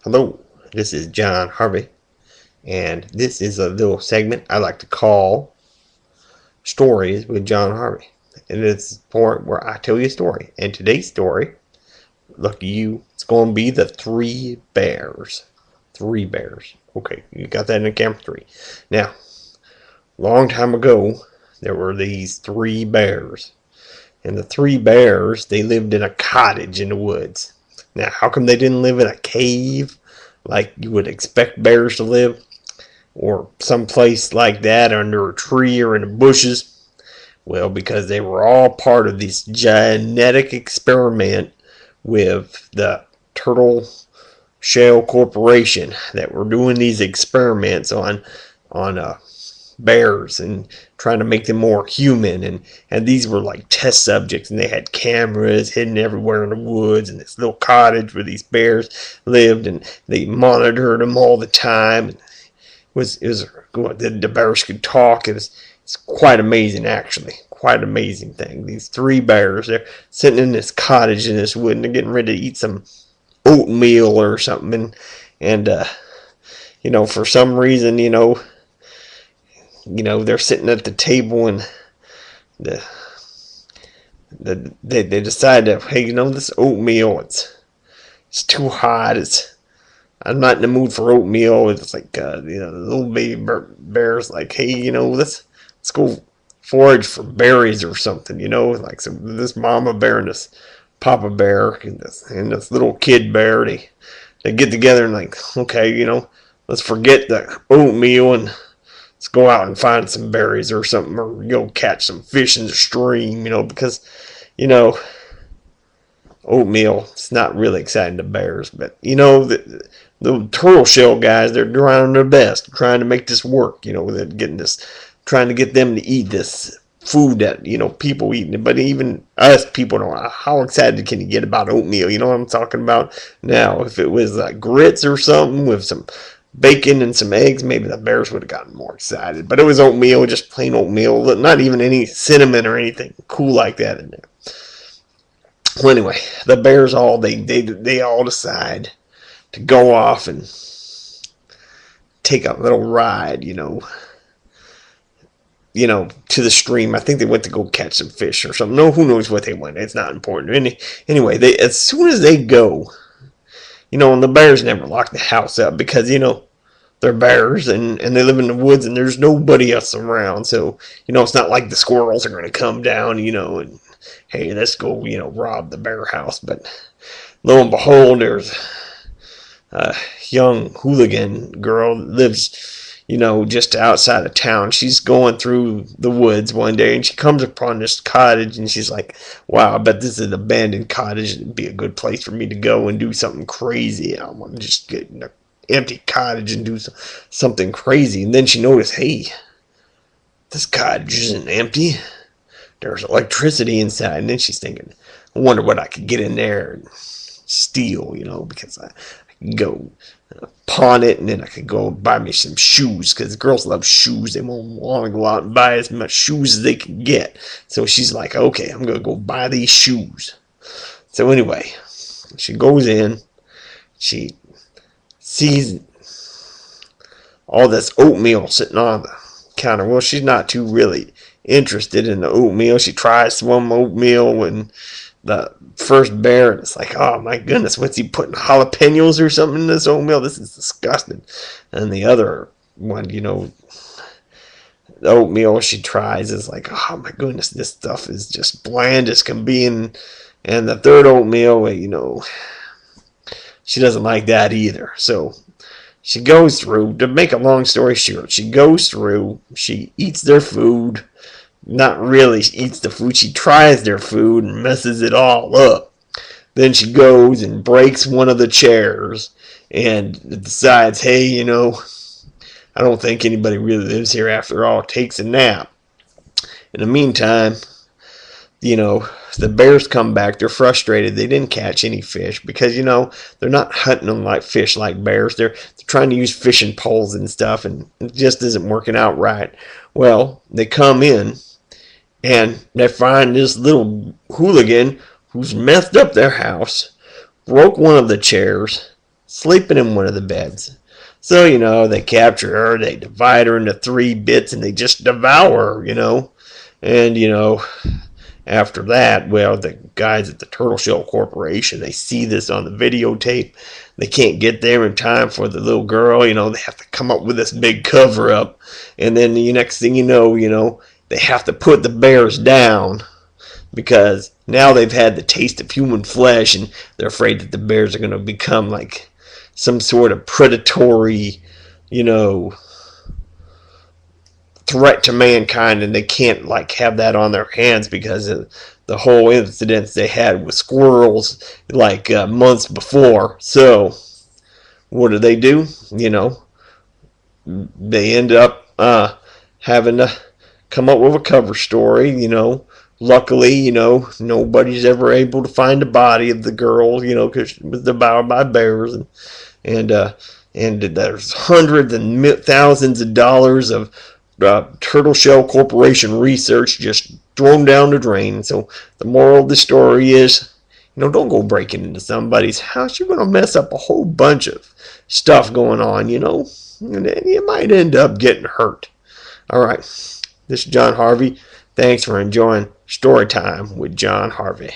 Hello, this is John Harvey, and this is a little segment I like to call Stories with John Harvey. And it's the part where I tell you a story. And today's story, lucky you, it's going to be the Three Bears. Three bears. Okay, you got that in the camera? Three. Now, long time ago, there were these three bears. And the three bears, they lived in a cottage in the woods. Now, how come they didn't live in a cave like you would expect bears to live? Or someplace like that under a tree or in the bushes? Well, because they were all part of this genetic experiment with the Turtle Shell Corporation that were doing these experiments on bears and trying to make them more human, and these were like test subjects, and they had cameras hidden everywhere in the woods in this little cottage where these bears lived, and they monitored them all the time. It was the bears could talk. It's quite amazing, actually, quite amazing thing. These three bears, they're sitting in this cottage in this wood, and they're getting ready to eat some oatmeal or something, and for some reason, they're sitting at the table, and the, they decide that, hey, this oatmeal, it's too hot. I'm not in the mood for oatmeal. It's like the little baby bear's like, hey, let's go forage for berries or something. Like, so this mama bear and this papa bear and this little kid bear, they get together and like, okay, let's forget the oatmeal and let's go out and find some berries or something, or go catch some fish in the stream, because, oatmeal, it's not really exciting to bears. But, the turtle shell guys, they're trying their best, trying to make this work, they're trying to get them to eat this food that, people eating it. But even us people don't know, how excited can you get about oatmeal? You know what I'm talking about? Now, if it was like grits or something with some bacon and some eggs, maybe the bears would have gotten more excited. But it was oatmeal, just plain oatmeal, not even any cinnamon or anything cool like that in there. Well, anyway, the bears they all decide to go off and take a little ride, to the stream. I think they went to go catch some fish or something. No, who knows what they went. It's not important. Anyway, as soon as they go, and the bears never lock the house up because, they're bears and they live in the woods and there's nobody else around. So, it's not like the squirrels are going to come down, and, hey, let's go, rob the bear house. But lo and behold, there's a young hooligan girl that lives, just outside of town. She's going through the woods one day and she comes upon this cottage and she's like, wow, I bet this is an abandoned cottage. It'd be a good place for me to go and do something crazy. I want to just get in an empty cottage and do something crazy. And then she noticed, hey, this cottage isn't empty. There's electricity inside. And then she's thinking, I wonder what I could get in there and steal, because I can go pawn it, and then I could go buy me some shoes, because girls love shoes. They won't want to go out and buy as much shoes as they can get. So she's like, okay, I'm going to go buy these shoes. So anyway, she goes in. She sees all this oatmeal sitting on the counter. Well, she's not too really interested in the oatmeal. She tries some oatmeal, and the first bear, and it's like, oh my goodness, what's he putting, jalapenos or something in this oatmeal? This is disgusting. And the other one, the oatmeal she tries is like, oh my goodness, this stuff is just bland as can be. And the third oatmeal, she doesn't like that either. So she goes through, to make a long story short, she goes through, she eats their food. Not really eats the food. She tries their food and messes it all up. Then she goes and breaks one of the chairs and decides, hey, I don't think anybody really lives here after all. Takes a nap. In the meantime, the bears come back. They're frustrated. They didn't catch any fish because, they're not hunting them like fish like bears. They're trying to use fishing poles and stuff, and it just isn't working out right. Well, they come in and they find this little hooligan who's messed up their house, broke one of the chairs, sleeping in one of the beds. So, they capture her, they divide her into 3 bits, and they just devour her. And, after that, well, the guys at the Turtle Shell Corporation, they see this on the videotape. They can't get there in time for the little girl. They have to come up with this big cover up. And then the next thing they have to put the bears down because now they've had the taste of human flesh and they're afraid that the bears are going to become like some sort of predatory, threat to mankind, and they can't like have that on their hands because of the whole incidents they had with squirrels like months before. So what do? They end up having to come up with a cover story. Luckily, nobody's ever able to find the body of the girl, because she was devoured by bears, and there's hundreds and thousands of dollars of Turtle Shell Corporation research just thrown down the drain. So the moral of the story is, don't go breaking into somebody's house. You're going to mess up a whole bunch of stuff going on, and then you might end up getting hurt. All right, this is John Harvey. Thanks for enjoying Story Time with John Harvey.